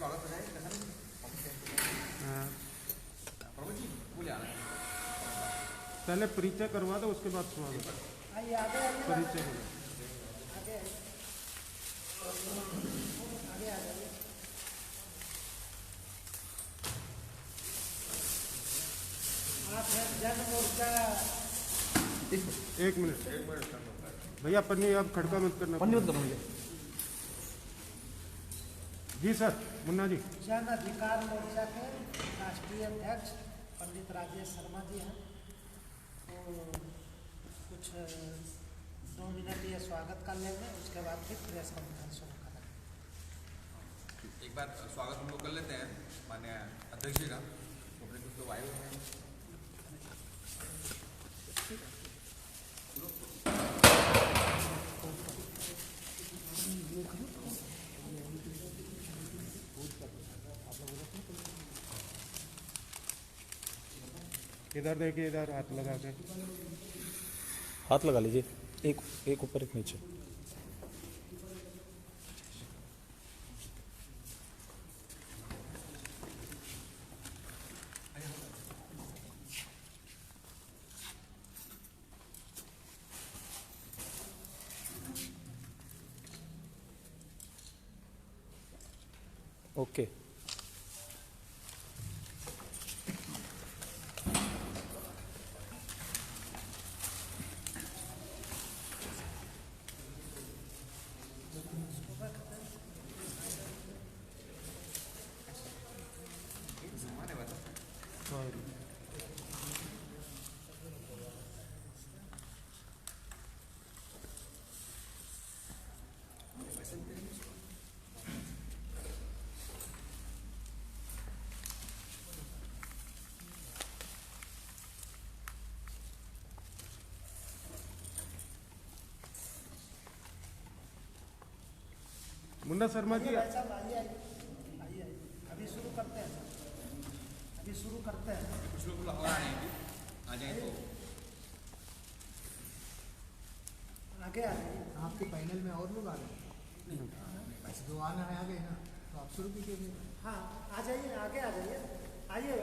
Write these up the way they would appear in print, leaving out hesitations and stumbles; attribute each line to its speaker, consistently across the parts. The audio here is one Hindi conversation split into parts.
Speaker 1: स्वागत हो जाए। प्रभु जी बोले आना है।
Speaker 2: पहले परिचय करवा दो, उसके बाद स्वागत। परिचय
Speaker 3: जन मोर्चा।
Speaker 2: एक मिनट भैया, पन्नी अब खड़का मत करना।
Speaker 1: पन्नी मत करना मुझे।
Speaker 2: जी सर, मुन्ना जी।
Speaker 3: जन अधिकार मोर्चा के राष्ट्रीय अध्यक्ष पंडित राजेश शर्मा जी हैं, तो कुछ 2 मिनट ये स्वागत कर लेंगे, उसके बाद फिर प्रेस कॉन्फ्रेंस शुरू करेंगे।
Speaker 1: एक बार स्वागत हम लोग कर लेते हैं माननीय अध्यक्ष जी का। तो अपने कुछ लोग आए हुए हैं।
Speaker 2: इधर देखिए, इधर हाथ लगा के।
Speaker 4: हाथ लगा लीजिए, एक ऊपर एक नीचे। ओके।
Speaker 2: मुन्ना शर्मा जी,
Speaker 3: आइए, अभी शुरू करते हैं।
Speaker 1: कुछ लोग आ जाए तो
Speaker 3: आगे आ जाइए।
Speaker 5: आपके पैनल में और लोग आ गए? जो आना है आ गए ना, तो आप शुरू कीजिए।
Speaker 3: हाँ, आ जाइए, आगे आ जाइए। आइए।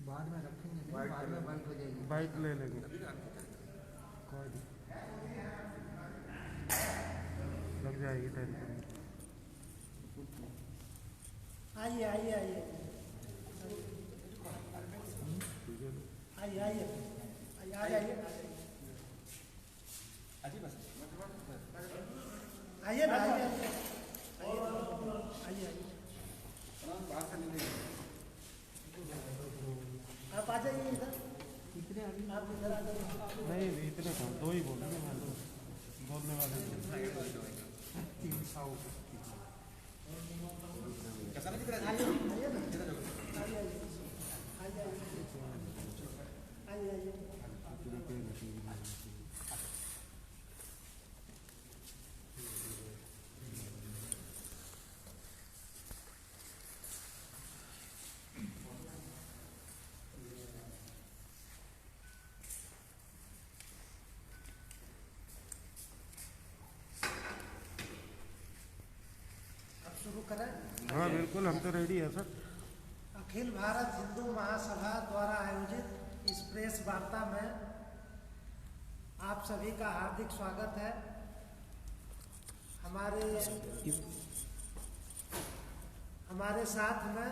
Speaker 5: बाद में रखेंगे, बाद में बंद हो जाएगी।
Speaker 2: बाइक ले लेंगे, कोई नहीं, लग जाएगी टेंशन।
Speaker 3: आइए। आप आ जाइए इधर।
Speaker 5: कितने आदमी?
Speaker 3: आप इधर आ जाइए।
Speaker 2: नहीं, इतने कम, 2 ही बोलेंगे। बोलने वाले 300।
Speaker 1: कैसा नहीं दिख रहा है?
Speaker 3: आइए। शुरू करें?
Speaker 2: हाँ बिल्कुल, हम तो रेडी है सर।
Speaker 3: अखिल भारत हिंदू महासभा द्वारा आयोजित इस प्रेस वार्ता में आप सभी का हार्दिक स्वागत है। हमारे साथ में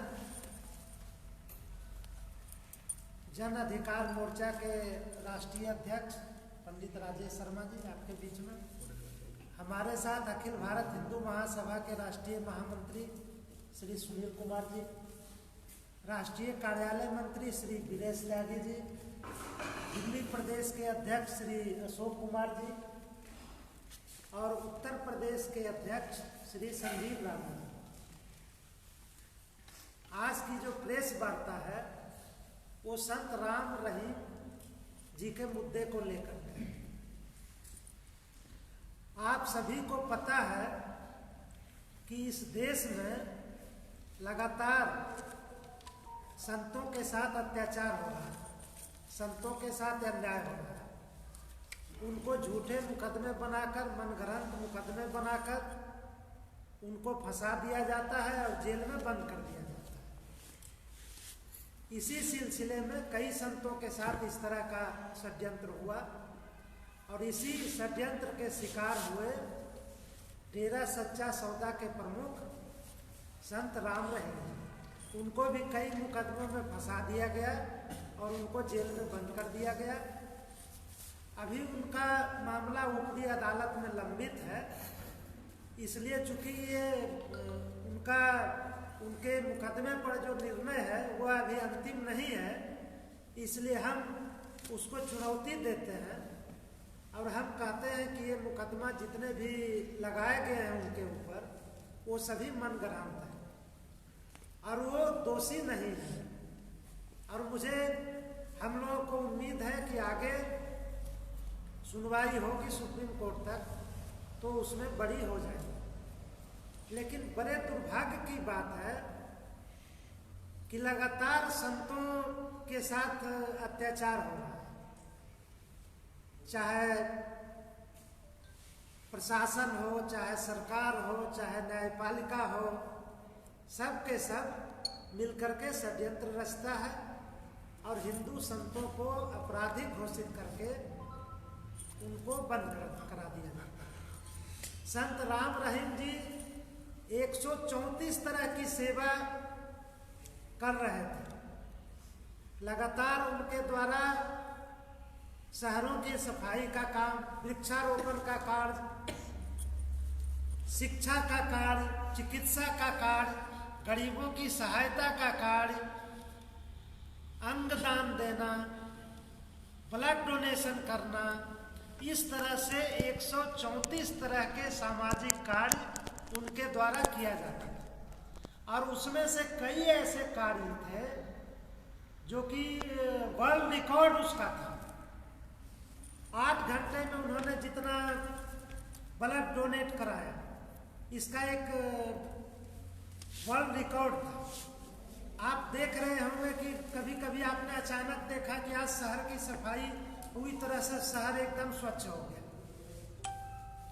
Speaker 3: जन अधिकार मोर्चा के राष्ट्रीय अध्यक्ष पंडित राजेश शर्मा जी आपके बीच में, हमारे साथ अखिल भारत हिंदू महासभा के राष्ट्रीय महामंत्री श्री सुनील कुमार जी, राष्ट्रीय कार्यालय मंत्री श्री वीरेश त्यागी जी, दिल्ली प्रदेश के अध्यक्ष श्री अशोक कुमार जी और उत्तर प्रदेश के अध्यक्ष श्री संजीव राणा जी। आज की जो प्रेस वार्ता है वो संत राम रहीम जी के मुद्दे को लेकर है। आप सभी को पता है कि इस देश में लगातार संतों के साथ अत्याचार हो रहा है, संतों के साथ अन्याय हो रहा है। उनको झूठे मुकदमे बनाकर, मनगढ़ंत मुकदमे बनाकर उनको फंसा दिया जाता है और जेल में बंद कर दिया जाता है। इसी सिलसिले में कई संतों के साथ इस तरह का षड्यंत्र हुआ और इसी षड्यंत्र के शिकार हुए डेरा सच्चा सौदा के प्रमुख संत राम रहीम। उनको भी कई मुकदमों में फंसा दिया गया और उनको जेल में बंद कर दिया गया। अभी उनका मामला ऊपरी अदालत में लंबित है, इसलिए चूंकि ये उनके मुकदमे पर जो निर्णय है वो अभी अंतिम नहीं है, इसलिए हम उसको चुनौती देते हैं और हम कहते हैं कि ये मुकदमा जितने भी लगाए गए हैं उनके ऊपर वो सभी मनगढ़ंत है और वो दोषी नहीं है। और हम लोगों को उम्मीद है कि आगे सुनवाई होगी सुप्रीम कोर्ट तक तो उसमें बड़ी हो जाएगी। लेकिन बड़े दुर्भाग्य की बात है कि लगातार संतों के साथ अत्याचार हो रहा है, चाहे प्रशासन हो, चाहे सरकार हो, चाहे न्यायपालिका हो, सब के सब मिलकर के षड्यंत्र रचता है और हिंदू संतों को अपराधी घोषित करके उनको बंद करा दिया जाता है। संत राम रहीम जी 134 तरह की सेवा कर रहे थे। लगातार उनके द्वारा शहरों की सफाई का काम, वृक्षारोपण का कार्य, शिक्षा का कार्य, चिकित्सा का कार्य, गरीबों की सहायता का कार्य, अंगदान देना, ब्लड डोनेशन करना, इस तरह से 134 तरह के सामाजिक कार्य उनके द्वारा किया जाता था। और उसमें से कई ऐसे कार्य थे जो कि वर्ल्ड रिकॉर्ड उसका था। 8 घंटे में उन्होंने जितना ब्लड डोनेट कराया, इसका एक वर्ल्ड रिकॉर्ड था। आप देख रहे होंगे कि कभी कभी आपने अचानक देखा कि आज शहर की सफाई पूरी तरह से शहर एकदम स्वच्छ हो गया,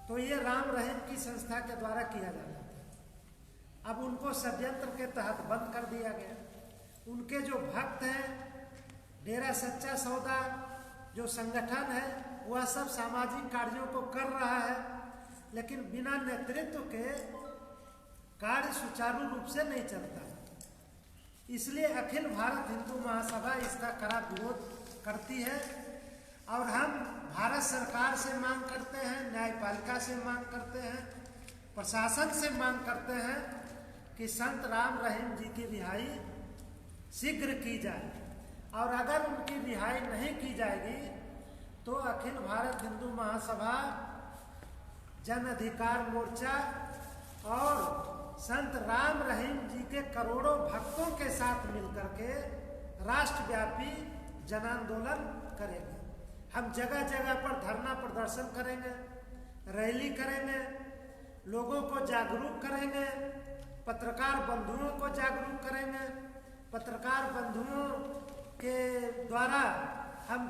Speaker 3: तो ये राम रहीम की संस्था के द्वारा किया जा रहा था। अब उनको षड्यंत्र के तहत बंद कर दिया गया। उनके जो भक्त हैं, डेरा सच्चा सौदा जो संगठन है, वह सब सामाजिक कार्यों को कर रहा है, लेकिन बिना नेतृत्व के कार्य सुचारू रूप से नहीं चलता। इसलिए अखिल भारत हिंदू महासभा इसका कड़ा विरोध करती है और हम भारत सरकार से मांग करते हैं, न्यायपालिका से मांग करते हैं, प्रशासन से मांग करते हैं कि संत राम रहीम जी की रिहाई शीघ्र की जाए। और अगर उनकी रिहाई नहीं की जाएगी तो अखिल भारत हिंदू महासभा, जन अधिकार मोर्चा और संत राम रहीम जी के करोड़ों भक्तों के साथ मिलकर के राष्ट्रव्यापी जन आंदोलन करेंगे। हम जगह जगह पर धरना प्रदर्शन करेंगे, रैली करेंगे, लोगों को जागरूक करेंगे, पत्रकार बंधुओं को जागरूक करेंगे। पत्रकार बंधुओं के द्वारा हम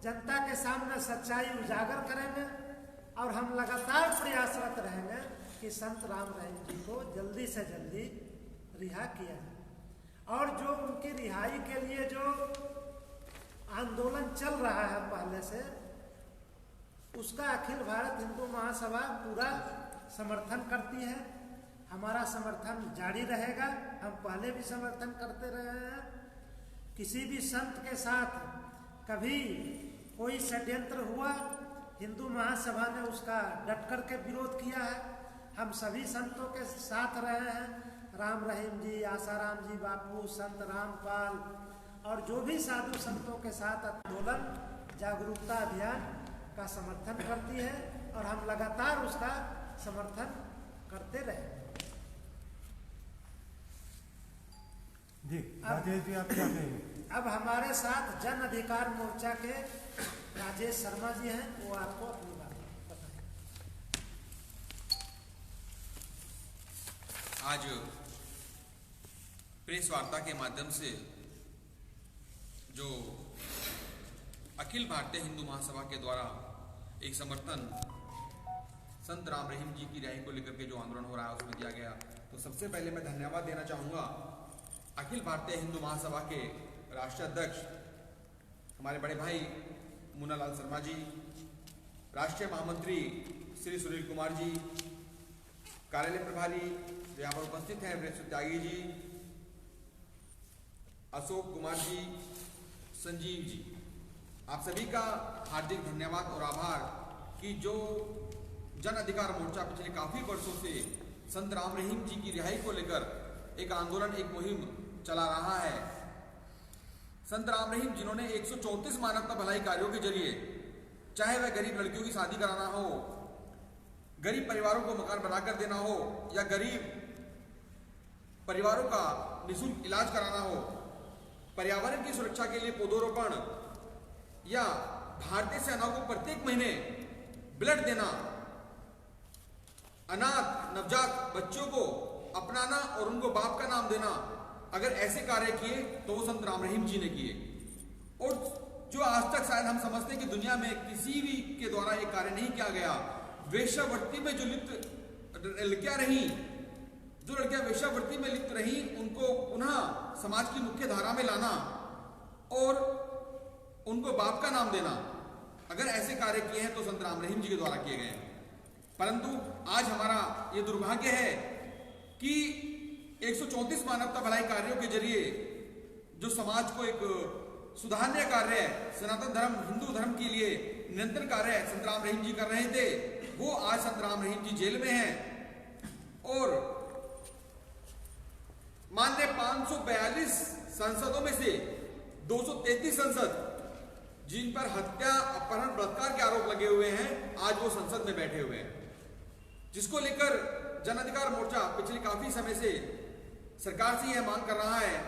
Speaker 3: जनता के सामने सच्चाई उजागर करेंगे और हम लगातार प्रयासरत रहेंगे कि संत राम रहीम जी को जल्दी से जल्दी रिहा किया जाए। और जो उनकी रिहाई के लिए जो आंदोलन चल रहा है पहले से, उसका अखिल भारत हिंदू महासभा पूरा समर्थन करती है। हमारा समर्थन जारी रहेगा। हम पहले भी समर्थन करते रहे हैं। किसी भी संत के साथ कभी कोई षड्यंत्र हुआ, हिंदू महासभा ने उसका डट कर के विरोध किया है। हम सभी संतों के साथ रहे हैं। राम रहीम जी, आसाराम जी बापू, संत रामपाल और जो भी साधु संतों के साथ आंदोलन जागरूकता अभियान का समर्थन करती है और हम लगातार उसका समर्थन करते रहे।
Speaker 2: जी राजेश जी, आप क्या कहेंगे?
Speaker 3: अब हमारे साथ जन अधिकार मोर्चा के राजेश शर्मा जी हैं, वो आपको अपनी बात बताएं।
Speaker 1: आज प्रेस वार्ता के माध्यम से जो अखिल भारतीय हिंदू महासभा के द्वारा एक समर्थन संत राम रहीम जी की रिहाई को लेकर के जो आंदोलन हो रहा है उसमें दिया गया, तो सबसे पहले मैं धन्यवाद देना चाहूँगा अखिल भारतीय हिंदू महासभा के राष्ट्रीय अध्यक्ष हमारे बड़े भाई मुन्नालाल शर्मा जी, राष्ट्रीय महामंत्री श्री सुनील कुमार जी, कार्यालय प्रभारी जो यहाँ पर उपस्थित हैं वृक्ष त्यागी जी, अशोक कुमार जी, संजीव जी, आप सभी का हार्दिक धन्यवाद और आभार कि जो जन अधिकार मोर्चा पिछले काफी वर्षों से संत राम रहीम जी की रिहाई को लेकर एक आंदोलन, एक मुहिम चला रहा है। संत राम रहीम जिन्होंने 134 मानवता भलाई कार्यों के जरिए, चाहे वह गरीब लड़कियों की शादी कराना हो, गरीब परिवारों को मकान बनाकर देना हो या गरीब परिवारों का निःशुल्क इलाज कराना हो, पर्यावरण की सुरक्षा के लिए पौधरोपण या भारतीय सेना को प्रत्येक महीने ब्लड देना, अनाथ नवजात बच्चों को अपनाना और उनको बाप का नाम देना, अगर ऐसे कार्य किए तो वो संत राम रहीम जी ने किए। और जो आज तक शायद हम समझते हैं कि दुनिया में किसी भी के द्वारा ये कार्य नहीं किया गया, वेश्यावृत्ति में जो लिप्त लड़कियां रही, जो लड़कियां वेश्यावृत्ति में लिप्त रही, उनको पुनः समाज की मुख्य धारा में लाना और उनको बाप का नाम देना, अगर ऐसे कार्य किए हैं तो संत राम रहीम जी के द्वारा किए गए हैं। परंतु आज हमारा ये दुर्भाग्य है कि 134 मानवता भलाई कार्यों के जरिए जो समाज को एक सुधारने कार्य है, सनातन धर्म हिंदू धर्म के लिए निरंतर कार्य संत राम रहीम जी कर रहे थे, वो आज संत राम रहीम जी जेल में हैं। और माननीय 542 सांसदों में से 233 सांसद जिन पर हत्या, अपहरण, बलात्कार के आरोप लगे हुए हैं, आज वो संसद में बैठे हुए हैं, जिसको लेकर जन अधिकार मोर्चा पिछले काफी समय से सरकार से यह मांग कर रहा है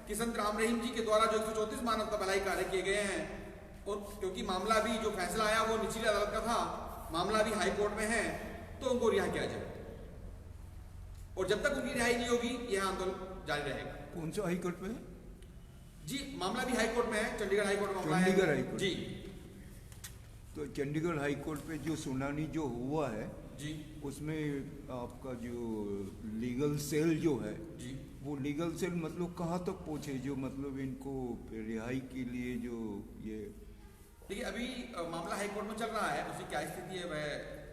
Speaker 1: कि संत राम रहीम जी के द्वारा जो 134 मानवता भलाई कार्य किए गए हैं, और क्योंकि मामला भी जो फैसला आया वो निचली अदालत का था, मामला भी हाई कोर्ट में है, तो उनको रिहा किया जाए। और जब तक उनकी रिहाई नहीं होगी यह आंदोलन जारी रहेगा।
Speaker 6: कौन सा हाई कोर्ट में?
Speaker 1: जी, मामला भी हाई कोर्ट में है, चंडीगढ़ हाई कोर्ट में मामला है।
Speaker 6: चंडीगढ़ हाई कोर्ट
Speaker 1: जी।
Speaker 6: तो चंडीगढ़ हाई कोर्ट पे जो सुनानी जो हुआ है
Speaker 1: जी,
Speaker 6: उसमें आपका जो लीगल सेल जो है
Speaker 1: जी,
Speaker 6: वो लीगल सेल मतलब कहाँ तक पहुँचे, जो मतलब इनको रिहाई के लिए जो ये
Speaker 1: देखिए अभी मामला हाई कोर्ट में चल रहा है, उसकी क्या स्थिति है वह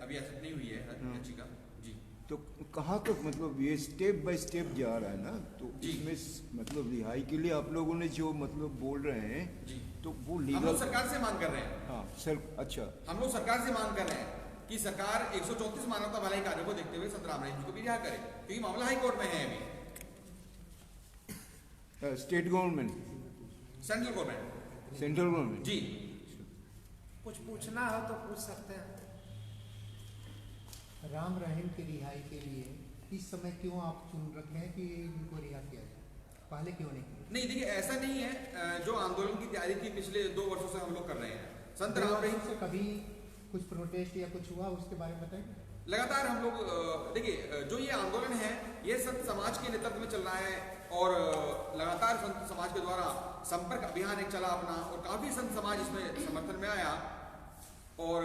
Speaker 1: अभी एक्सेप्ट नहीं हुई है याचिका। जी,
Speaker 6: तो कहाँ तक मतलब ये स्टेप बाय स्टेप जा रहा है ना, तो
Speaker 1: जी।
Speaker 6: इसमें मतलब रिहाई के लिए आप लोगों ने जो मतलब बोल रहे हैं,
Speaker 1: जी,
Speaker 6: तो वो
Speaker 1: हम
Speaker 6: लीगल
Speaker 1: लोग सरकार से मांग कर रहे हैं।
Speaker 6: हाँ सर, अच्छा,
Speaker 1: हम लोग सरकार से मांग कर रहे हैं कि सरकार 134 मानवता भलाई कार्यों को देखते हुए संत राम रहीम जी को भी रिहा करे, क्योंकि मामला हाई कोर्ट में है अभी।
Speaker 6: State government,
Speaker 1: central government,
Speaker 6: central government.
Speaker 1: जी,
Speaker 3: कुछ पूछना हो तो पूछ सकते हैं।
Speaker 5: राम रहीम की रिहाई के लिए इस समय क्यों आप चुन रखे हैं कि इनको रिहा किया जाए, पहले क्यों नहीं किया?
Speaker 1: नहीं देखिए ऐसा नहीं है, जो आंदोलन की तैयारी थी पिछले 2 वर्षों से हम लोग कर रहे हैं। संत राम रहीम
Speaker 5: से कभी कुछ प्रोटेस्ट या कुछ हुआ उसके बारे में बताएंगे?
Speaker 1: लगातार हम लोग देखिए जो ये आंदोलन है ये संत समाज के नेतृत्व में चल रहा है, और लगातार संत समाज के द्वारा संपर्क अभियान एक चला अपना, और काफी संत समाज इसमें समर्थन में आया, और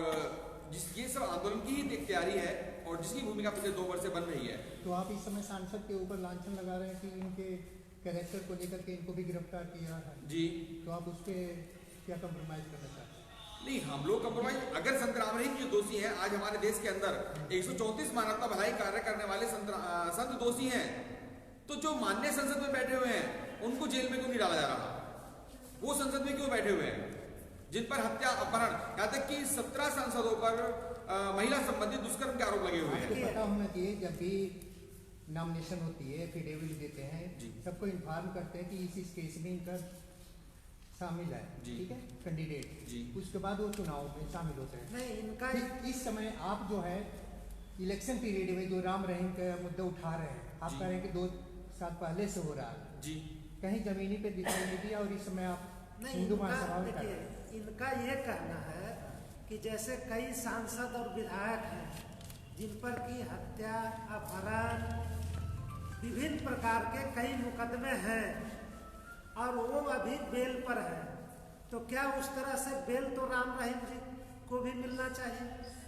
Speaker 1: ये सब आंदोलन की ही तैयारी है और जिसकी भूमिका पिछले 2 वर्ष से बन रही है।
Speaker 5: तो आप इस समय सांसद के ऊपर लांछन लगा रहे हैं कि इनके कैरेक्टर को लेकर के इनको भी गिरफ्तार किया है
Speaker 1: जी,
Speaker 5: तो आप उस पर क्या कंप्रोमाइज करना चाहते हैं?
Speaker 1: नहीं, हम लोग कंप्रोमाइज, अगर संत राम रहीम जी दोषी हैं, आज हमारे देश के अंदर 134 मानवता भलाई कार्य करने वाले संत दोषी हैं, तो जो माननीय संसद में बैठे हुए हैं उनको जेल में क्यों नहीं डाला जा रहा? वो संसद में क्यों बैठे हुए हैं जिन पर हत्या, अपहरण, यहाँ तक कि 17 सांसदों पर महिला संबंधी दुष्कर्म के आरोप लगे हुए हैं?
Speaker 5: पता होना चाहिए, जब भी नॉमिनेशन होती है, एफिडेविट देते हैं, सबको इन्फॉर्म करते हैं कि इस केस में इनका शामिल है, ठीक है, कैंडिडेट, उसके बाद वो चुनाव में शामिल होते हैं।
Speaker 3: नहीं, इनका
Speaker 5: इस समय आप जो है इलेक्शन पीरियड में जो राम रहीम का मुद्दा उठा रहे हैं, आप कह रहे हैं कि 2 साल पहले से हो रहा है
Speaker 1: जी,
Speaker 5: कहीं जमीनी पे दिखाई नहीं दिया, और इस समय आप हिंदू महासभा में कर रहे हैं।
Speaker 3: इनका ये कहना है कि जैसे कई सांसद और विधायक हैं जिन पर की हत्या, अपहरण, विभिन्न प्रकार के कई मुकदमे हैं और वो अभी बेल पर है, तो क्या उस तरह से बेल तो राम रहीम जी को भी मिलना चाहिए?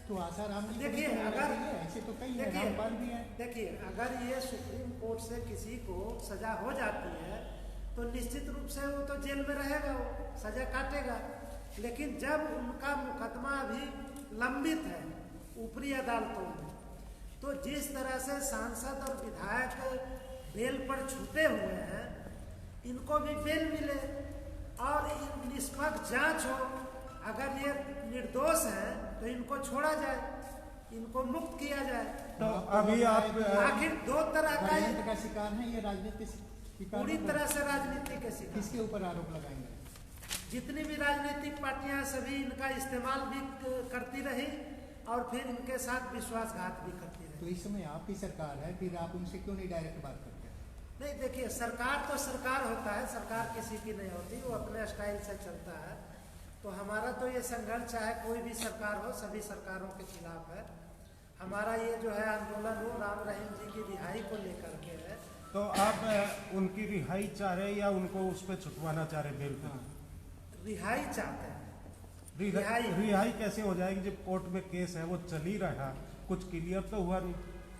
Speaker 5: तो आसाराम जी
Speaker 3: देखिए,
Speaker 5: को
Speaker 3: अगर
Speaker 5: ऐसे तो कई हैं, रामपाल भी हैं।
Speaker 3: देखिए, अगर ये सुप्रीम कोर्ट से किसी को सजा हो जाती है तो निश्चित रूप से वो तो जेल में रहेगा, वो सजा काटेगा। लेकिन जब उनका मुकदमा अभी लंबित है ऊपरी अदालतों में, तो जिस तरह से सांसद और विधायक बेल पर छूटे हुए हैं, इनको भी बेल मिले और निष्पक्ष जांच हो। अगर ये निर्दोष हैं तो इनको छोड़ा जाए, इनको मुक्त किया जाए।
Speaker 2: तो अभी आप
Speaker 3: आखिर 2 तरह का
Speaker 5: शिकार है ये, राजनीतिक शिकार,
Speaker 3: पूरी तरह से राजनीति के शिकार।
Speaker 5: किसके ऊपर आरोप लगाएंगे?
Speaker 3: जितनी भी राजनीतिक पार्टियां सभी इनका इस्तेमाल भी करती रही और फिर इनके साथ विश्वासघात भी करती रही।
Speaker 5: तो इस समय आपकी सरकार है, फिर आप उनसे क्यों नहीं डायरेक्ट बात करते?
Speaker 3: नहीं, देखिए, सरकार तो सरकार होता है, सरकार किसी की नहीं होती, वो अपने स्टाइल से चलता है। तो हमारा तो ये संघर्ष, चाहे कोई भी सरकार हो, सभी सरकारों के खिलाफ है। हमारा ये जो है आंदोलन वो राम रहीम जी की रिहाई को लेकर के है।
Speaker 2: तो आप उनकी रिहाई चाह रहे हैं या उनको उस पर छुटवाना चाह रहे बेल पे?
Speaker 3: रिहाई चाहते हैं।
Speaker 2: रिहाई कैसे हो जाएगी जब कोर्ट में केस है, वो चल ही रहा, कुछ क्लियर तो हुआ नहीं,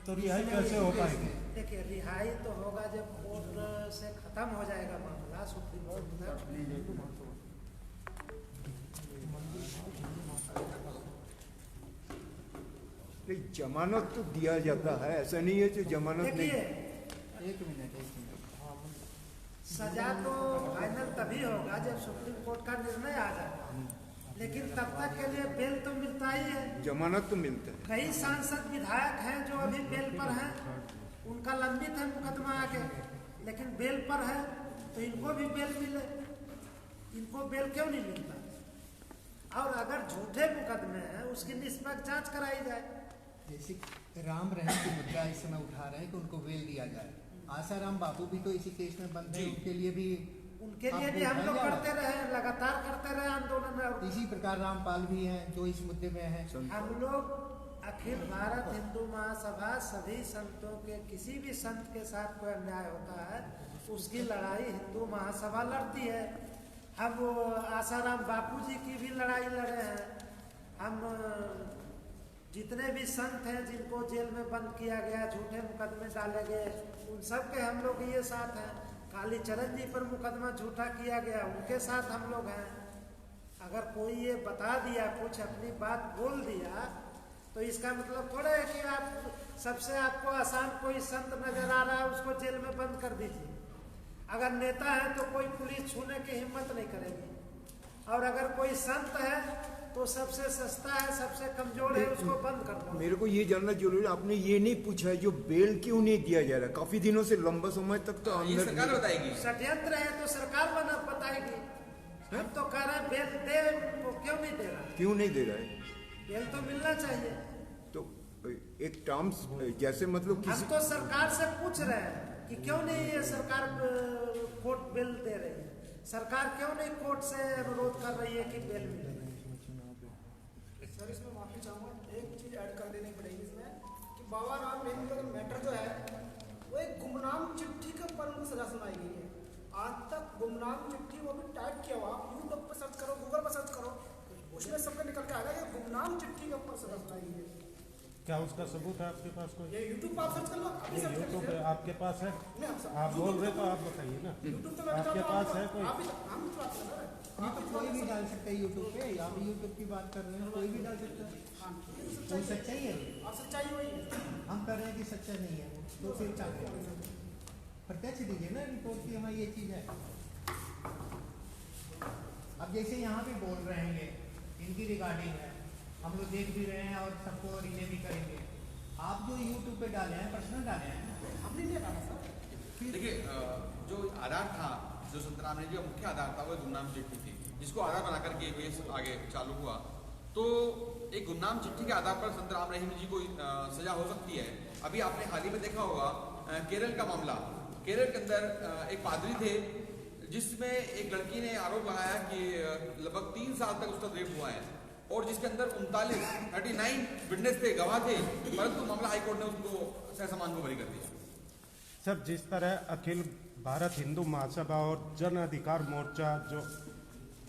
Speaker 2: तो रिहाई कैसे हो पाएगी?
Speaker 3: देखिए, रिहाई तो होगा जब कोर्ट से खत्म हो जाएगा मामला, सुप्रीम कोर्ट तक।
Speaker 6: जमानत तो दिया जाता है, ऐसा नहीं है जो जमानत नहीं।
Speaker 5: एक मिनट
Speaker 3: सजा तो फाइनल तभी होगा जब सुप्रीम कोर्ट का निर्णय आ जाएगा, लेकिन तब तक के लिए बेल तो मिलता ही है।
Speaker 6: जमानत तो मिलता है।
Speaker 3: कई सांसद विधायक हैं जो अभी बेल पर हैं, उनका लंबित है मुकदमा आगे, लेकिन बेल पर है, तो इनको भी बेल मिले। इनको बेल क्यों नहीं मिलता? और अगर झूठे मुकदमे हैं उसकी निष्पक्ष जांच कराई जाए।
Speaker 5: जैसे राम रहीम की मुद्दा इस समय उठा रहे हैं कि उनको बेल दिया जाए, आसाराम बापू भी तो इसी केस में बंद है, उनके लिए भी
Speaker 3: हम लोग करते रहे, लगातार करते रहे आंदोलन।
Speaker 5: इसी प्रकार रामपाल भी हैं जो इस मुद्दे में हैं।
Speaker 3: हम लोग अखिल भारत हिंदू महासभा सभी संतों के, किसी भी संत के साथ कोई अन्याय होता है उसकी लड़ाई हिंदू महासभा लड़ती है। हम आसाराम बापू जी की भी लड़ाई लड़े हैं। हम जितने भी संत हैं जिनको जेल में बंद किया गया, झूठे मुकदमे डाले गए, उन सब के हम लोग ये साथ हैं। कालीचरण जी पर मुकदमा झूठा किया गया, उनके साथ हम लोग हैं। अगर कोई ये बता दिया, कुछ अपनी बात बोल दिया, तो इसका मतलब थोड़ा है कि आप सबसे आपको आसान कोई संत नजर आ रहा है उसको जेल में बंद कर दीजिए। अगर नेता है तो कोई पुलिस छूने की हिम्मत नहीं करेगी, और अगर कोई संत है तो सबसे सस्ता है, सबसे कमजोर है, उसको बंद कर दो।
Speaker 6: मेरे को ये जानना जरूरी है, आपने ये नहीं पूछा है जो बेल क्यों नहीं दिया जा रहा? काफी दिनों से, लंबा समय तक तो
Speaker 1: ये सरकार बताएगी।
Speaker 3: षड्यंत्र है तो सरकार बताएगी। हम तो कह रहे हैं बेल दे, वो क्यों नहीं दे रहा?
Speaker 6: क्यों नहीं दे रहा है?
Speaker 3: बेल तो मिलना चाहिए।
Speaker 6: तो एक टर्म्स जैसे मतलब
Speaker 3: हम तो सरकार से पूछ रहे हैं कि क्यों नहीं ये सरकार कोर्ट बेल दे रही है, सरकार क्यों नहीं कोर्ट से अनुरोध कर रही है कि बेल मिले।
Speaker 7: सर, इसमें माफी चाहूँगा, एक चीज़ ऐड कर देनी पड़ेगी इसमें कि बाबा राम रहीम का मैटर जो है वो एक गुमनाम चिट्ठी के ऊपर उनको सजा सुनाई गई है। आज तक गुमनाम चिट्ठी, वो भी टाइप किया हुआ, आप यूट्यूब पर सर्च करो, गूगल पर सर्च करो, उसमें सबके निकल के आएगा कि गुमनाम चिट्ठी के ऊपर सजा सुनाई गई है।
Speaker 2: क्या उसका सबूत है आपके पास कोई?
Speaker 7: ये यूट्यूब पर आप सर्च कर लो, अभी सर्च कर
Speaker 2: यूट्यूब
Speaker 7: लीजिए।
Speaker 2: पे आपके पास है?
Speaker 7: नहीं,
Speaker 2: आप बोल रहे तो आप बताइए ना,
Speaker 7: यूट्यूब तो मैं
Speaker 2: आपके पास है कोई?
Speaker 7: आप ही हम बात कर रहे हैं।
Speaker 5: ये तो कोई भी डाल सकता है यूट्यूब पे, आप यूट्यूब की बात कर रहे हैं, कोई भी डाल सकता है। कोई सच्चाई है
Speaker 7: और सच्चाई वही है।
Speaker 5: हम कर रहे हैं कि सच्चा नहीं है वो, तो फिर क्या करें? प्रत्यक्ष दीजिए ना रिपोर्ट की हमारी ये चीज़ है। अब जैसे यहाँ पे बोल रहे हैं ये इनकी रिगार्डिंग है, हम लोग देख भी रहे हैं और सबको रिले भी करेंगे। आप जो यूट्यूब पे डाले हैं पर्सनल डाले हैं,
Speaker 7: हमने नहीं डाला सर।
Speaker 1: देखिए जो आधार था, जो संतराम जी का मुख्य आधार था, वो गुमनाम चिट्ठी थी, जिसको आधार बनाकर के केस आगे चालू हुआ। तो एक गुमनाम चिट्ठी के आधार पर संतराम रहीम जी को सजा हो सकती है। अभी आपने हाल ही में देखा होगा केरल का मामला। केरल के अंदर एक पादरी थे जिसमें एक लड़की ने आरोप लगाया कि लगभग 3 साल तक उसका रेप हुआ है, और जिसके अंदर 39 विटनेस थे, गवाह थे, परंतु मामला हाईकोर्ट ने उसको ससमान को बरी कर दिया।
Speaker 2: सर, जिस तरह अखिल भारत हिंदू महासभा और जन अधिकार मोर्चा जो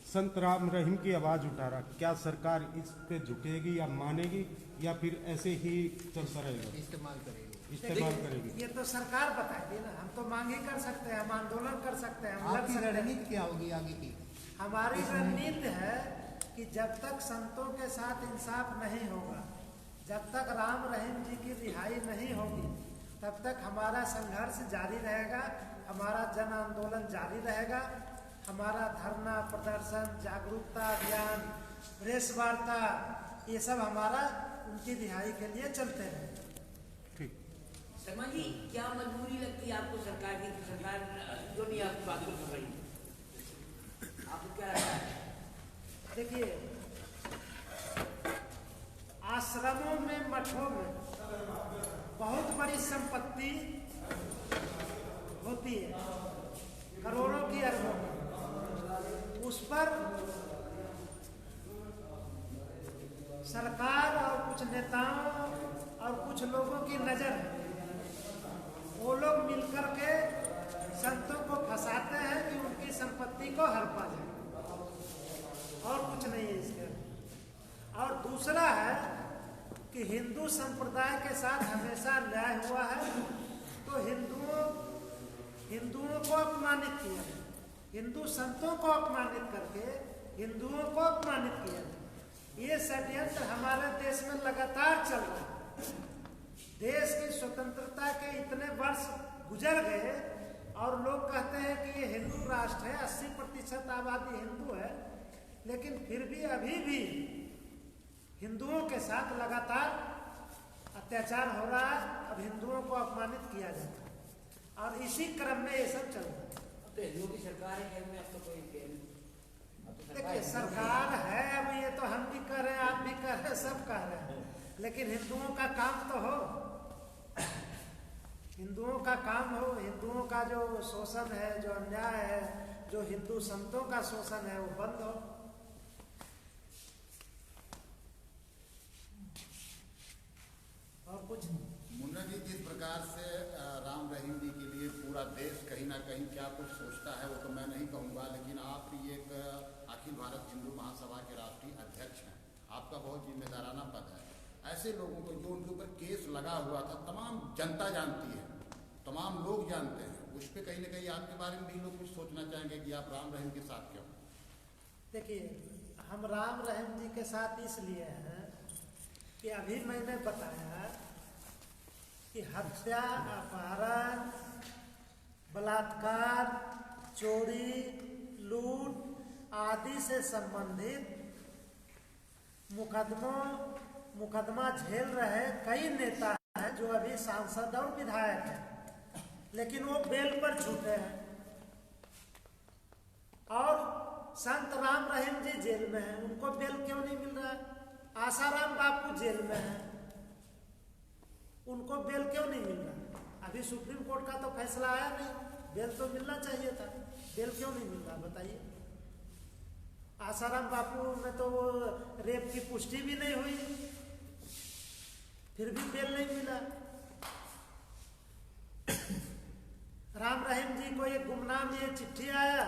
Speaker 2: संत राम रहीम की आवाज उठा रहा, क्या सरकार इस पे झुकेगी या मानेगी, या फिर ऐसे ही चलता रहेगा,
Speaker 5: इस्तेमाल करेंगे?
Speaker 2: इस्तेमाल करेगी?
Speaker 3: ये तो सरकार बताएगी ना, हम तो मांग ही कर सकते हैं, हम आंदोलन कर सकते हैं, हम लड़
Speaker 5: आपकी
Speaker 3: सकते हैं।
Speaker 5: रणनीति क्या होगी आगे की?
Speaker 3: हमारी रणनीति है कि जब तक संतों के साथ इंसाफ नहीं होगा, जब तक राम रहीम जी की रिहाई नहीं होगी, तब तक हमारा संघर्ष जारी रहेगा, हमारा जन आंदोलन जारी रहेगा, हमारा धरना प्रदर्शन, जागरूकता अभियान, प्रेस वार्ता, ये सब हमारा उनकी रिहाई के लिए चलते रहेगा।
Speaker 8: शर्मा जी, क्या मजबूरी लगती है आपको सरकार की? सरकार क्यों नहीं आपकी बात को सुन रही? आपको क्या लगता है?
Speaker 3: देखिए, आश्रमों में, मठों में बहुत बड़ी संपत्ति होती है, करोड़ों की, अरबों की। उस पर सरकार और कुछ नेताओं और कुछ लोगों की नजर है। वो लोग मिलकर के संतों को फंसाते हैं कि उनकी संपत्ति को हड़पा जाए, और कुछ नहीं है इसके अंदर। और दूसरा है कि हिंदू संप्रदाय के साथ हमेशा न्याय हुआ है, तो हिंदुओं को अपमानित किया, हिंदू संतों को अपमानित करके हिंदुओं को अपमानित किया। ये षड्यंत्र हमारे देश में लगातार चल रहा है। देश की स्वतंत्रता के इतने वर्ष गुजर गए और लोग कहते हैं कि ये हिंदू राष्ट्र है, 80% आबादी हिंदू है, लेकिन फिर भी अभी भी हिंदुओं के साथ लगातार अत्याचार हो रहा है। अब हिंदुओं को अपमानित किया जाता है, और इसी क्रम में ये सब चल रहा है।
Speaker 8: तो हिंदुओं की सरकार है, अब तो कोई
Speaker 3: देखिए, सरकार है, अब ये तो हम भी कर रहे हैं, आप भी कर रहे हैं, सब कह रहे हैं, लेकिन हिंदुओं का काम तो हो, हिंदुओं का काम हो, हिंदुओं का जो शोषण है, जो अन्याय है, जो हिंदू संतों का शोषण है, वो बंद हो। और कुछ
Speaker 9: मुन्ना जी, जिस प्रकार से राम रहीम जी के लिए पूरा देश कहीं ना कहीं क्या कुछ सोचता है, वो तो मैं नहीं कहूँगा, लेकिन आप ये एक अखिल भारत हिंदू महासभा के राष्ट्रीय अध्यक्ष हैं, आपका बहुत जिम्मेदाराना पद है। ऐसे लोगों को जो उनके ऊपर केस लगा हुआ था, तमाम जनता जानती है, तमाम लोग जानते हैं, उस पर कहीं ना कहीं आपके बारे में भी लोग कुछ सोचना चाहेंगे कि आप राम रहीम के साथ क्यों?
Speaker 3: देखिए, हम राम रहीम जी के साथ इसलिए हैं कि अभी मैंने बताया कि हत्या, अपहरण, बलात्कार, चोरी, लूट आदि से संबंधित मुकदमा झेल रहे कई नेता हैं जो अभी सांसद और विधायक हैं, लेकिन वो बेल पर छूटे हैं। और संत राम रहीम जी जेल में हैं, उनको बेल क्यों नहीं मिल रहा है? आसाराम बापू जेल में हैं, उनको बेल क्यों नहीं मिल रहा? अभी सुप्रीम कोर्ट का तो फैसला आया नहीं, बेल तो मिलना चाहिए था, बेल क्यों नहीं मिल रहा बताइए? आसाराम बापू में तो वो रेप की पुष्टि भी नहीं हुई, फिर भी बेल नहीं मिला। राम रहीम जी को एक गुमनाम ये चिट्ठी आया,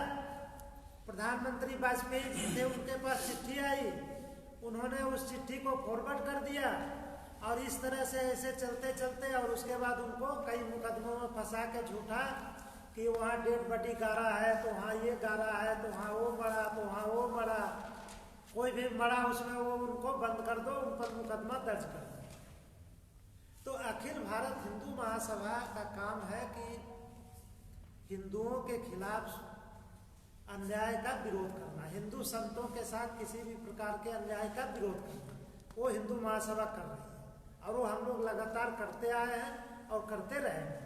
Speaker 3: प्रधानमंत्री वाजपेयी जी थे, उनके पास चिट्ठी आई, उन्होंने उस चिट्ठी को फॉरवर्ड कर दिया, और इस तरह से ऐसे चलते चलते और उसके बाद उनको कई मुकदमों में फंसा के झूठा कि वहाँ डेड बॉडी गाड़ा है तो वहाँ ये गाड़ा है तो वहाँ वो मरा तो वहाँ वो मरा, कोई भी मरा उसमें वो उनको बंद कर दो, उन पर मुकदमा दर्ज कर दो। तो अखिल भारत हिंदू महासभा का काम है कि हिंदुओं के खिलाफ अन्याय का विरोध करना, हिंदू संतों के साथ किसी भी प्रकार के अन्याय का विरोध करना, वो हिंदू महासभा कर रही है और वो हम लोग लगातार करते आए हैं और करते रहेंगे।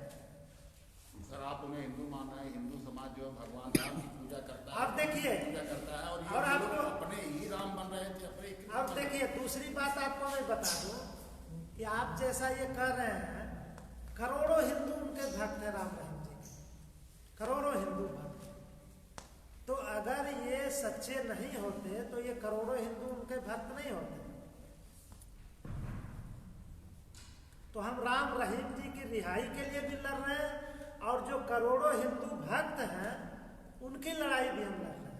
Speaker 9: सर आप उन्हें हिंदू मान रहे हैं, हिंदू समाज जो भगवान राम की पूजा करता है,
Speaker 3: अब देखिए,
Speaker 9: पूजा करता है और
Speaker 3: और
Speaker 9: ये
Speaker 3: आपको
Speaker 9: लोग अपने ही राम बन रहे थे अपने।
Speaker 3: अब देखिए दूसरी बात आपको मैं बता दूं कि आप जैसा ये कह रहे हैं, करोड़ों हिंदू उनके भक्त हैं राम रहीम जी के, करोड़ों हिंदू भक्त। तो अगर ये सच्चे नहीं होते तो ये करोड़ों हिंदू उनके भक्त नहीं होते। तो हम राम रहीम जी की रिहाई के लिए भी लड़ रहे हैं और जो करोड़ों हिंदू भक्त हैं उनकी लड़ाई भी हम लड़ रहे हैं,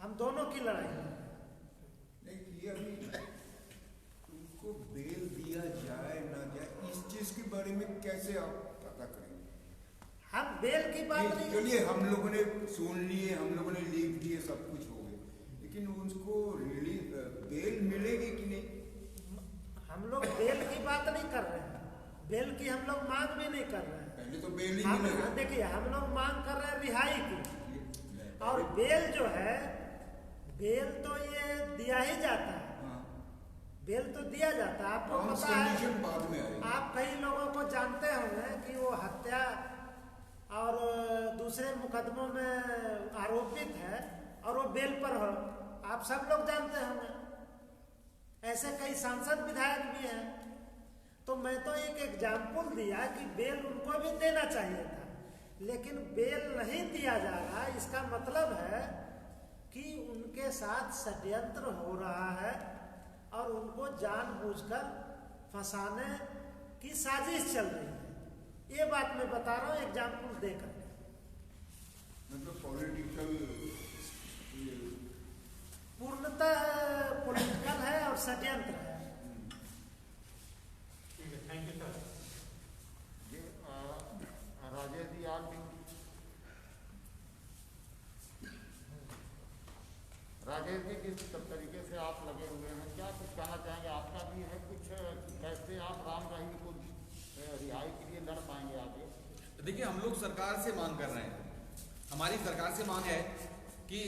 Speaker 3: हम दोनों की लड़ाई लड़ रहे हैं।
Speaker 6: नहीं अभी उनको बेल दिया जाए ना जाए, इस चीज के बारे में कैसे आप पता करेंगे?
Speaker 3: हम बेल की बात नहीं,
Speaker 6: चलिए हम लोगों ने सुन लिए, हम लोगों ने लिख दिए, सब कुछ हो गया, लेकिन उनको रिलीज बेल मिलेगी कि नहीं?
Speaker 3: हम लोग बेल की बात नहीं कर रहे हैं, बेल की हम लोग मांग भी नहीं कर रहे हैं।
Speaker 6: पहले तो बेल ही मिलेगा।
Speaker 3: देखिए हम लोग मांग कर रहे हैं रिहाई की, और बेल जो है, बेल तो ये दिया ही जाता है, बेल तो दिया जाता है। आपको पता है,
Speaker 6: बाद में आएगी।
Speaker 3: आप कई लोगों को जानते होंगे कि वो हत्या और दूसरे मुकदमों में आरोपित है और वो बेल पर हो, आप सब लोग जानते होंगे। ऐसे कई सांसद विधायक भी हैं। तो मैं तो एक एग्जाम्पल दिया कि बेल उनको भी देना चाहिए था, लेकिन बेल नहीं दिया जा रहा। इसका मतलब है कि उनके साथ षड्यंत्र हो रहा है और उनको जानबूझकर फंसाने की साजिश चल रही है। ये बात मैं बता रहा हूँ एग्जाम्पल देकर।
Speaker 6: मतलब पॉलिटिकल,
Speaker 3: पूर्णतः पॉलिटिकल है और षड्यंत्र है।
Speaker 4: Thank you sir.
Speaker 9: Rajesh ji आप भी, राजेश जी किस तरीके से आप लगे हुए हैं, क्या कुछ कहना चाहेंगे? आपका भी है कुछ, कैसे आप राम रहीम को रिहाई के लिए लड़ पाएंगे आगे?
Speaker 1: देखिए हम लोग सरकार से मांग कर रहे हैं, हमारी सरकार से मांग है कि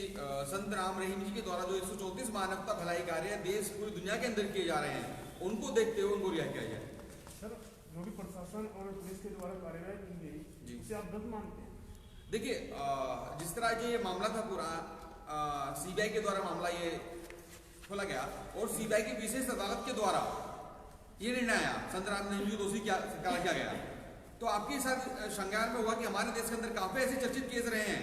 Speaker 1: संत राम रहीम जी के द्वारा जो 134 मानवता भलाई कार्य देश पूरी दुनिया के अंदर किए जा रहे हैं, उनको देखते हुए उनको रिहा किया जाए।
Speaker 2: सर जो भी प्रशासन और पुलिस के द्वारा कार्रवाई की गई उसे आप गलत मानते हैं?
Speaker 1: देखिए जिस तरह ये मामला था पूरा, सीबीआई के द्वारा मामला ये खोला गया और सीबीआई की विशेष अदालत के द्वारा ये निर्णय आया संत राम रहीम जी को दोषी करार किया गया। तो आपके साथ संज्ञान में हुआ कि हमारे देश के अंदर काफी ऐसे चर्चित केस रहे हैं,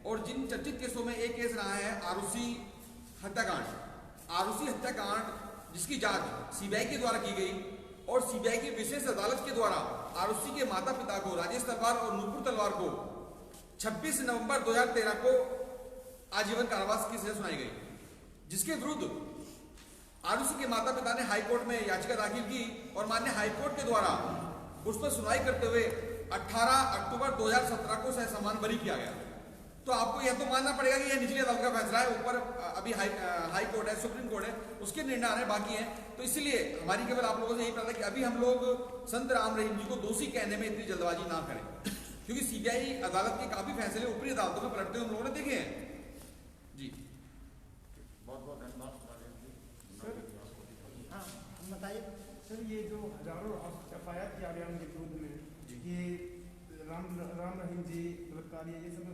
Speaker 1: और जिन चर्चित केसों में एक केस रहा है आरुषि हत्याकांड। आरुषि हत्याकांड जिसकी जांच सीबीआई के द्वारा की गई और सीबीआई की विशेष अदालत के द्वारा आरुषि के माता पिता को राजेश तलवार और नूपुर तलवार को 26 नवंबर 2013 को आजीवन कारावास की सजा सुनाई गई, जिसके विरुद्ध आरुषि के माता पिता ने हाईकोर्ट में याचिका दाखिल की और माननीय हाईकोर्ट के द्वारा उस पर सुनवाई करते हुए 18 अक्टूबर 2017 को ससम्मान बरी किया गया। तो आपको यह तो मानना पड़ेगा कि यह निचली अदालत का फैसला है, ऊपर अभी हाई कोर्ट है, सुप्रीम कोर्ट है, उसके निर्णय आने बाकी हैं। तो इसलिए हमारी केवल आप लोगों से यही प्रार्थना है कि अभी हम लोग संत राम रहीम जी को दोषी कहने में इतनी जल्दबाजी ना करें, क्योंकि सीबीआई अदालत के काफी फैसले ऊपरी अदालतों में पलटते हुए हम लोगों ने देखे हैं। जी
Speaker 9: बहुत बहुत धन्यवाद।
Speaker 3: हाँ बताइए
Speaker 2: सर, ये जो हजारों FIR किया गया उनके विरुद्ध में, ये राम रहीम जी गिरफ्तारी ये सब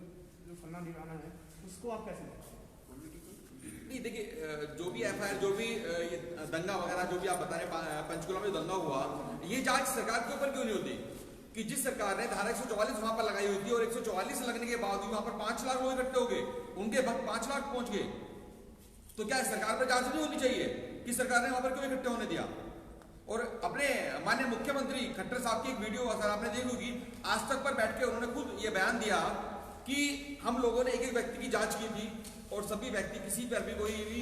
Speaker 2: जो फन्ना निगाना है, उसको आप कैसे देखते हैं?
Speaker 1: नहीं देखिए, जो भी FIR, जो भी ये दंगा वगैरह जो भी आप बता रहे पंचकुला में दंगा हुआ, ये जांच सरकार के ऊपर क्यों नहीं होती? कि जिस सरकार ने धारा 144 वहां पर लगाई हुई थी और 144 लगने के बावजूद वहां पर 5 लाख लोग इकट्ठे हो गए, उनके भक्त 5 लाख पहुंच गए, तो क्या सरकार पर जांच नहीं होनी चाहिए कि सरकार ने वहां पर क्यों इकट्ठे होने दिया? और अपने माननीय मुख्यमंत्री खट्टर साहब की एक वीडियो अगर आपने देखी होगी, आज तक पर बैठ के उन्होंने खुद ये बयान दिया कि हम लोगों ने एक एक व्यक्ति की जांच की थी और सभी व्यक्ति, किसी पर भी कोई भी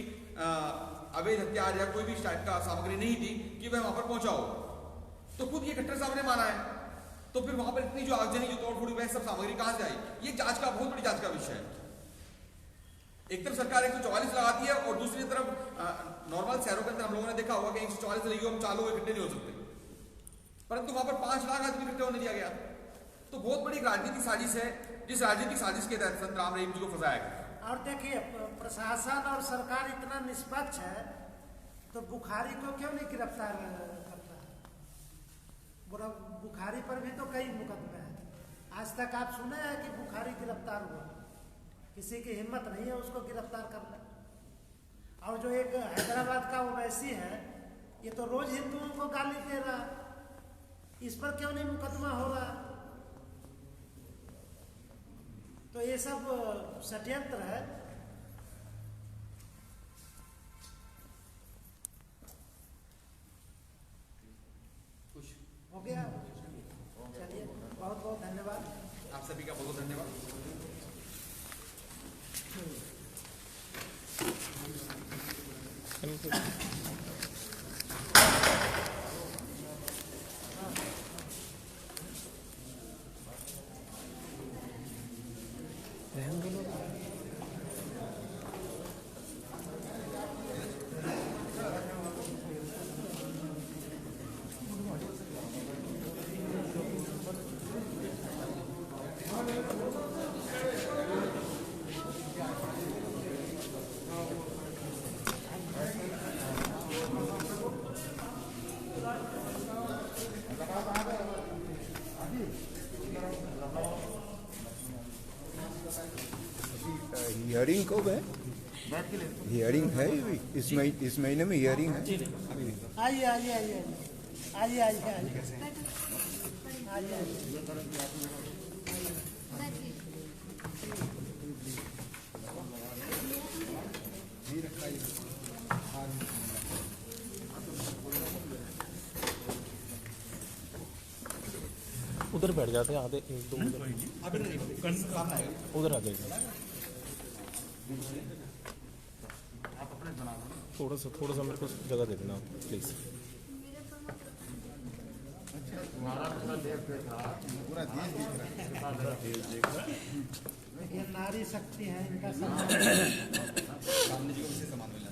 Speaker 1: अवैध हथियार या कोई भी टाइप का सामग्री नहीं थी कि वह वहां पर पहुंचा हो। तो खुद ये खट्टर साहब ने माना है। तो फिर वहां पर इतनी जो आगजनी, जो तोड़फोड़ हुई, सब सामग्री कहां से आई? ये जांच का, बहुत बड़ी जांच का विषय है। एक तरफ सरकार 144 लगाती है और दूसरी तरफ नॉर्मल शहरों के अंदर हम लोगों ने देखा होगा कि 144 लगी, हम चालू इकट्ठे नहीं हो सकते, परंतु वहां पर 5 लाख आदमी इकट्ठे होने दिया गया। तो बहुत बड़ी राजनीतिक साजिश है, जिस राजनीतिक साजिश के तहत संत राम रहीम जी को फंसाया गया।
Speaker 3: और देखिए, प्रशासन और सरकार इतना निष्पक्ष है तो बुखारी को क्यों नहीं गिरफ्तार करता है? बुखारी पर भी तो कई मुकदमे हैं। आज तक आप सुने हैं कि बुखारी गिरफ्तार हुआ? किसी की हिम्मत नहीं है उसको गिरफ्तार करना। और जो एक हैदराबाद का ओवैसी है, ये तो रोज हिंदुओं को गाली दे रहा है, इस पर क्यों नहीं मुकदमा हो रहा? तो ये सब षड्यंत्र है। हो गया? चलिए, बहुत बहुत धन्यवाद।
Speaker 1: आप सभी का बहुत धन्यवाद।
Speaker 6: हियरिंग कब है? हियरिंग है इस महीने में हियरिंग है।
Speaker 3: आइए आइए आइए आइए आइए आइए
Speaker 4: उधर बैठ जाते हैं, आधे 1-2 उधर आ जाएगा। थोड़ा सा मेरे को जगह दे देना प्लीज।
Speaker 3: ये नारी शक्ति है, इनका सम्मान।
Speaker 1: सामने जी को किसी सम्मान मिलना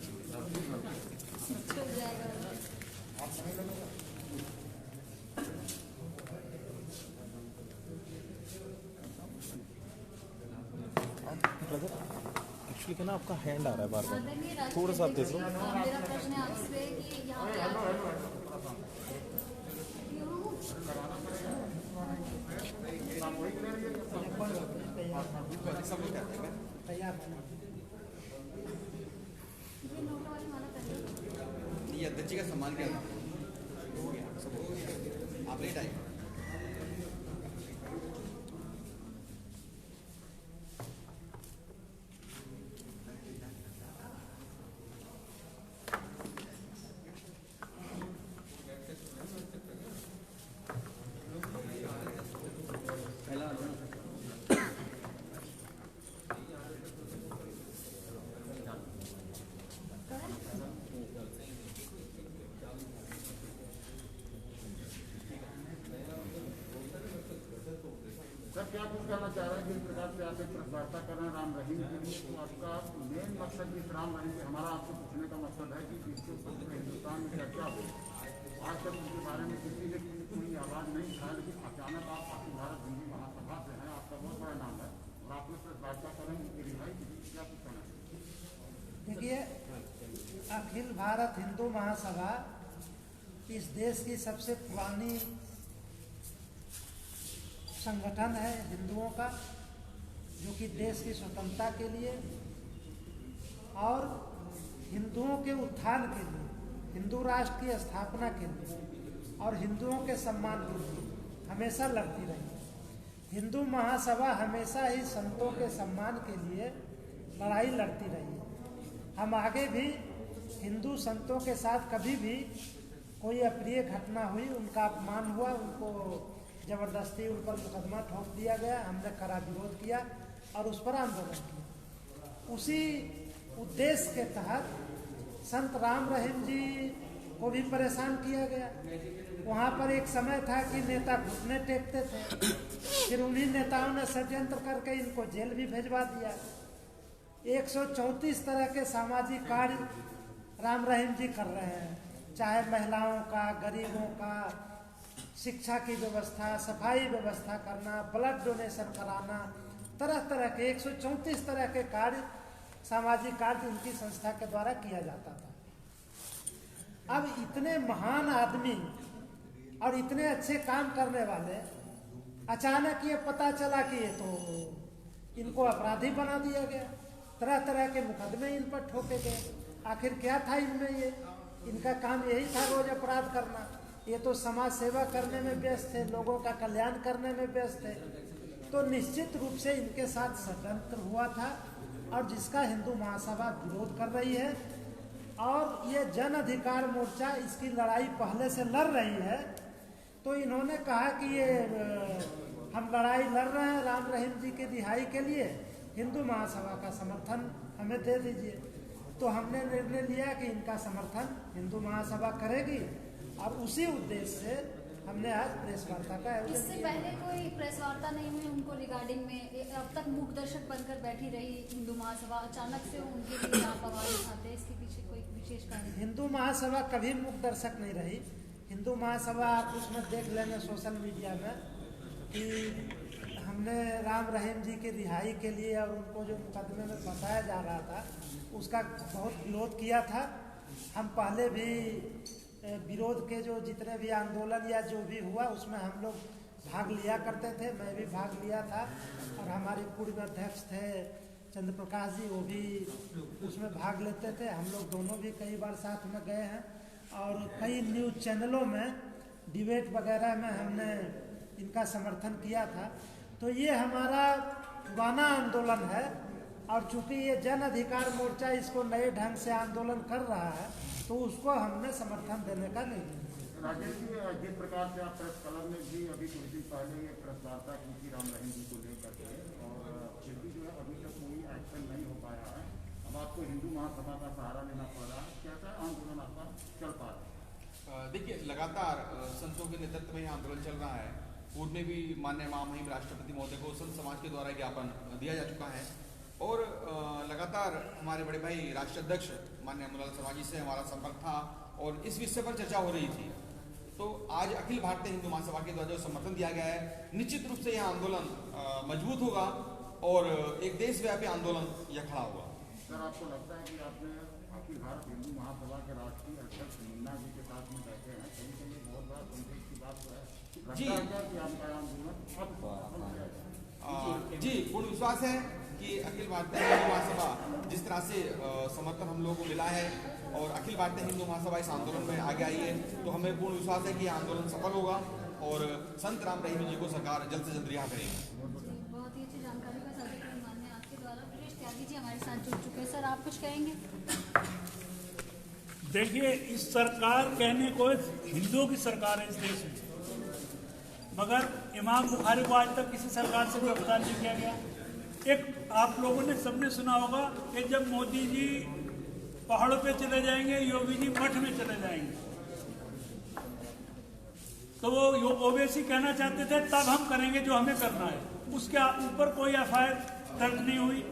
Speaker 4: एक्चुअली क्या ना, आपका हैंड आ रहा है बार बार, थोड़ा सा आप देख लो।
Speaker 10: मेरा प्रश्न है आपसे कि यहाँ
Speaker 1: ये अध्यक्ष जी का सम्मान क्या था? हो गया, सब हो गया, आप लेट आए।
Speaker 9: सर, क्या कुछ कहना चाह रहे हैं? जिस प्रकार से आप एक वार्ता कर रहे हैं राम रहीम के लिए, तो आपका मेन मकसद इस राम रहीम के, हमारा आपसे पूछने का मकसद है कि इसके ऊपर हिंदुस्तान में चर्चा हो। आज तक इसके बारे में किसी ने कोई आवाज़ नहीं उठाया, लेकिन अचानक आप अखिल भारत हिंदू महासभा से हैं, आपका बहुत बड़ा नाम है, और आप लोग वार्ता करें उनकी रिहाई के लिए, क्या कुछ कहना चाहिए?
Speaker 3: देखिए, अखिल भारत हिंदू महासभा इस देश की सबसे पुरानी संगठन है हिंदुओं का, जो कि देश की स्वतंत्रता के लिए और हिंदुओं के उत्थान के लिए, हिंदू राष्ट्र की स्थापना के लिए और हिंदुओं के सम्मान के लिए हमेशा लड़ती रही। हिंदू महासभा हमेशा ही संतों के सम्मान के लिए लड़ाई लड़ती रही है। हम आगे भी हिंदू संतों के साथ कभी भी कोई अप्रिय घटना हुई, उनका अपमान हुआ, उनको जबरदस्ती उन पर मुकदमा ठोक दिया गया, हमने कड़ा विरोध किया और उस पर आंदोलन किया। उसी उद्देश्य के तहत संत राम रहीम जी को भी परेशान किया गया। वहाँ पर एक समय था कि नेता घुटने टेकते थे, फिर उन्हीं नेताओं ने षड्यंत्र करके इनको जेल भी भेजवा दिया। 134 तरह के सामाजिक कार्य राम रहीम जी कर रहे हैं, चाहे महिलाओं का, गरीबों का, शिक्षा की व्यवस्था, सफाई व्यवस्था करना, ब्लड डोनेशन कराना, तरह तरह के 134 तरह के कार्य, सामाजिक कार्य उनकी संस्था के द्वारा किया जाता था। अब इतने महान आदमी और इतने अच्छे काम करने वाले, अचानक ये पता चला कि ये तो इनको अपराधी बना दिया गया, तरह तरह के मुकदमे इन पर ठोके गए। आखिर क्या था इनमें? ये इनका काम यही था रोज अपराध करना। ये तो समाज सेवा करने में व्यस्त थे, लोगों का कल्याण करने में व्यस्त थे। तो निश्चित रूप से इनके साथ षड्यंत्र हुआ था और जिसका हिंदू महासभा विरोध कर रही है। और ये जन अधिकार मोर्चा इसकी लड़ाई पहले से लड़ रही है। तो इन्होंने कहा कि ये हम लड़ाई लड़ रहे हैं राम रहीम जी की रिहाई के लिए, हिंदू महासभा का समर्थन हमें दे दीजिए। तो हमने निर्णय लिया कि इनका समर्थन हिंदू महासभा करेगी और उसी उद्देश्य से हमने आज प्रेस वार्ता का आयोजन
Speaker 10: इससे
Speaker 3: किया।
Speaker 10: पहले कोई प्रेस वार्ता नहीं हुई उनको रिगार्डिंग में? अब तक मूक दर्शक बनकर बैठी रही हिंदू महासभा, अचानक से उनके लिए आप आवाज उठाते हैं, इसके पीछे कोई विशेष कारण?
Speaker 3: हिंदू महासभा कभी मूक दर्शक नहीं रही। हिंदू महासभा आप उसमें देख लेंगे सोशल मीडिया में कि हमने राम रहीम जी की रिहाई के लिए और उनको जो मुकदमे में फंसाया जा रहा था उसका बहुत विरोध किया था। हम पहले भी विरोध के जो जितने भी आंदोलन या जो भी हुआ उसमें हम लोग भाग लिया करते थे, मैं भी भाग लिया था और हमारे पूर्व अध्यक्ष थे चंद्र प्रकाश जी, वो भी उसमें भाग लेते थे। हम लोग दोनों भी कई बार साथ में गए हैं और कई न्यूज़ चैनलों में डिबेट वगैरह में हमने इनका समर्थन किया था। तो ये हमारा पुराना आंदोलन है और चूंकि ये जन अधिकार मोर्चा इसको नए ढंग से आंदोलन कर रहा है तो उसको हमने समर्थन देने का नहीं।
Speaker 9: राजेश जी, जिस प्रकार से आप प्रेस क्लब में भी अभी कुछ दिन पहले ये प्रेस वार्ता की थी राम रहीम जी को लेकर के, और फिर भी जो है अभी तक कोई एक्शन नहीं हो पाया है। अब आपको हिंदू महासभा का सहारा लेना पड़ रहा है, कैसा आंदोलन आपका चल पा रहा है?
Speaker 1: देखिए, लगातार संतों के नेतृत्व में यह आंदोलन चल रहा है। पूर्व में भी माननीय महामहिम राष्ट्रपति महोदय को संत समाज के द्वारा ज्ञापन दिया जा चुका है और लगातार हमारे बड़े भाई राष्ट्रीय अध्यक्ष माननीय अमरलाल शर्मा जी से हमारा संपर्क था और इस विषय पर चर्चा हो रही थी। तो आज अखिल भारतीय हिंदू महासभा के द्वारा जो समर्थन दिया गया है, निश्चित रूप से यह आंदोलन मजबूत होगा और एक देशव्यापी आंदोलन यह खड़ा होगा।
Speaker 9: सर, आपको लगता है कि आपने अखिल भारत हिंदू महासभा के राष्ट्रीय अध्यक्ष मुन्ना जी के साथ में बैठे हैं, कहीं कहीं बहुत बड़ा संदेश की बात है
Speaker 1: जी
Speaker 9: कि आपका आंदोलन
Speaker 1: जी पूर्ण विश्वास है कि अखिल भारतीय हिंदू महासभा जिस तरह से समर्थन हम लोगों को मिला है और अखिल भारतीय हिंदू महासभा इस आंदोलन में आगे आई है, तो हमें पूर्ण विश्वास है कि यह आंदोलन सफल होगा और संत राम रहीम जी को सरकार जल्द से जल्द रिहा करेगी।
Speaker 10: बहुत ही अच्छी जानकारी का साझा माननीय आपके द्वारा। ब्रिजेश त्यागी जी हमारे साथ जुड़ चुके हैं। सर, आप कुछ कहेंगे?
Speaker 11: देखिए, इस सरकार कहने को हिंदुओं की सरकार है इस देश में, मगर इमाम बुखारी को आज तक किसी सरकार से गिरफ्तार नहीं किया गया। एक आप लोगों ने सबने सुना होगा कि जब मोदी जी पहाड़ों पे चले जाएंगे, योगी जी मठ में चले जाएंगे, तो वो ओवैसी कहना चाहते थे तब हम करेंगे जो हमें करना है। उसके ऊपर कोई एफआईआर दर्ज नहीं हुई।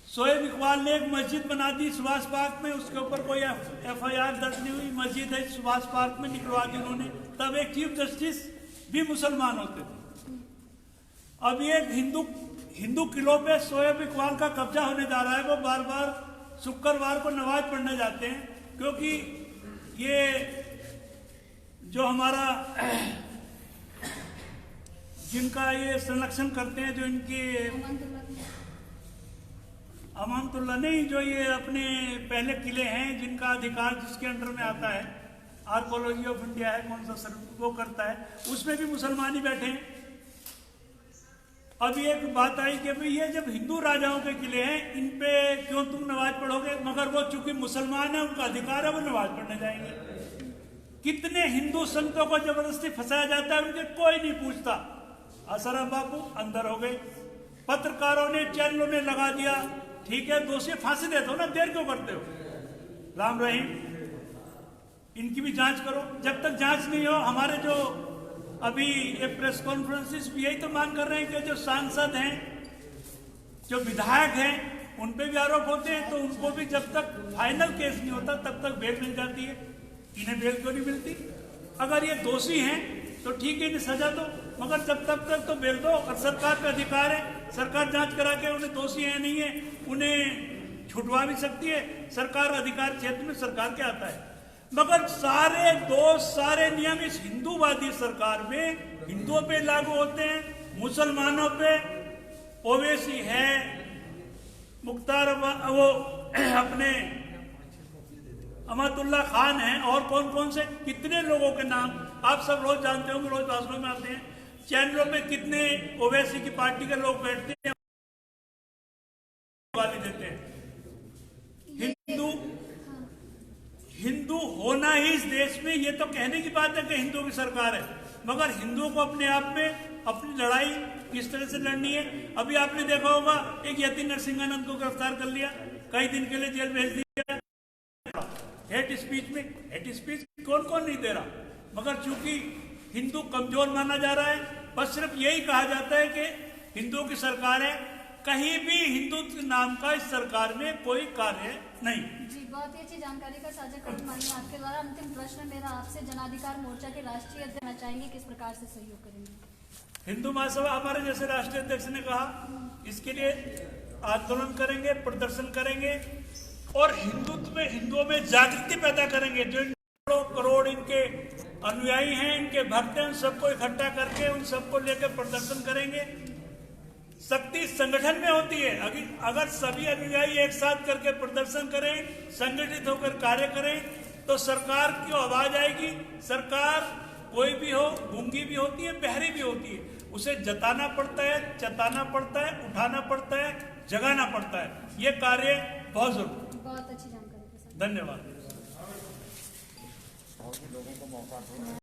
Speaker 11: शोएब इकबाल ने एक मस्जिद बना दी सुभाष पार्क में, उसके ऊपर कोई एफआईआर दर्ज नहीं हुई। मस्जिद है सुभाष पार्क में, निकलवा दी उन्होंने। तब एक चीफ जस्टिस भी मुसलमान होते थे। अब ये हिंदू किलों पे शोएब इकबाल का कब्जा होने जा रहा है। वो बार बार शुक्रवार को नमाज पढ़ने जाते हैं, क्योंकि ये जो हमारा जिनका ये संरक्षण करते हैं, जो इनके अमानतुल्लाह नहीं, जो ये अपने पहले किले हैं जिनका अधिकार जिसके अंडर में आता है, आर्कोलॉजी ऑफ इंडिया है, कौन सा सर्वे वो करता है, उसमें भी मुसलमान ही बैठे हैं। अब एक बात आई कि भाई ये जब हिंदू राजाओं के किले हैं, इन पे क्यों तुम नमाज पढ़ोगे? मगर वो चूंकि मुसलमान है, उनका अधिकार है, वो नमाज पढ़ने जाएंगे। कितने हिंदू संतों को जबरदस्ती फंसाया जाता है, उनके कोई नहीं पूछता। आसाराम बापू अंदर हो गए, पत्रकारों ने चैनलों ने लगा दिया, ठीक है दोषी फांसी दे दो ना, देर क्यों करते हो? राम रहीम इनकी भी जांच करो। जब तक जांच नहीं हो, हमारे जो अभी ये प्रेस कॉन्फ्रेंसिस भी यही तो मांग कर रहे हैं कि जो सांसद हैं, जो विधायक हैं, उन पे भी आरोप होते हैं, तो उनको भी जब तक फाइनल केस नहीं होता तब तक बेल मिल जाती है। इन्हें बेल क्यों नहीं मिलती? अगर ये दोषी हैं तो ठीक है, इन्हें सजा दो, मगर जब तक तो बेल दो। और सरकार पे अधिकार है, सरकार जांच करा के उन्हें दोषी है नहीं है उन्हें छुटवा भी सकती है। सरकार अधिकार क्षेत्र में सरकार के आता है, मगर सारे दोष, सारे नियम इस हिंदूवादी सरकार में हिंदुओं पे लागू होते हैं, मुसलमानों पे। ओवैसी है, मुख्तार वो अपने अहमदुल्ला खान है, और कौन कौन से कितने लोगों के नाम आप सब रोज जानते होंगे, रोज भाषणों में आते हैं। चैनलों पे कितने ओवैसी की पार्टी के लोग बैठते हैं, गाली देते हैं। हिंदू होना ही इस देश में, ये तो कहने की बात है कि हिंदुओं की सरकार है, मगर हिंदुओं को अपने आप में अपनी लड़ाई किस तरह से लड़नी है। अभी आपने देखा होगा, एक यति नरसिंहानंद को गिरफ्तार कर लिया, कई दिन के लिए जेल भेज दिया। हेट स्पीच में, हेट स्पीच कौन कौन नहीं दे रहा, मगर चूंकि हिंदू कमजोर माना जा रहा है, बस सिर्फ यही कहा जाता है कि हिंदुओं की सरकार है। कहीं भी हिंदुत्व नाम का इस सरकार में कोई कार्य नहीं।
Speaker 10: जी, बहुत ही अच्छी जानकारी का साझा करने माननीय आपके द्वारा। अंतिम प्रश्न मेरा आपसे, जनाधिकार मोर्चा के राष्ट्रीय अध्यक्ष चाहेंगे किस प्रकार से सहयोग करेंगे?
Speaker 11: हिंदू महासभा हमारे जैसे राष्ट्रीय अध्यक्ष ने कहा, इसके लिए आंदोलन करेंगे, प्रदर्शन करेंगे और हिंदुत्व में, हिंदुओं में जागृति पैदा करेंगे। जो करोड़ इनके अनुयायी हैं, इनके भक्त हैं, उन सबको इकट्ठा करके उन सबको लेकर प्रदर्शन करेंगे। शक्ति संगठन में होती है। अगर सभी अनुयायी एक साथ करके प्रदर्शन करें, संगठित होकर कार्य करें, तो सरकार की आवाज आएगी। सरकार कोई भी हो, गूंगी भी होती है, बहरी भी होती है, उसे जताना पड़ता है, चताना पड़ता है, उठाना पड़ता है, जगाना पड़ता है। ये कार्य बहुत जरूरी।
Speaker 10: बहुत अच्छी जानकारी।
Speaker 11: धन्यवाद।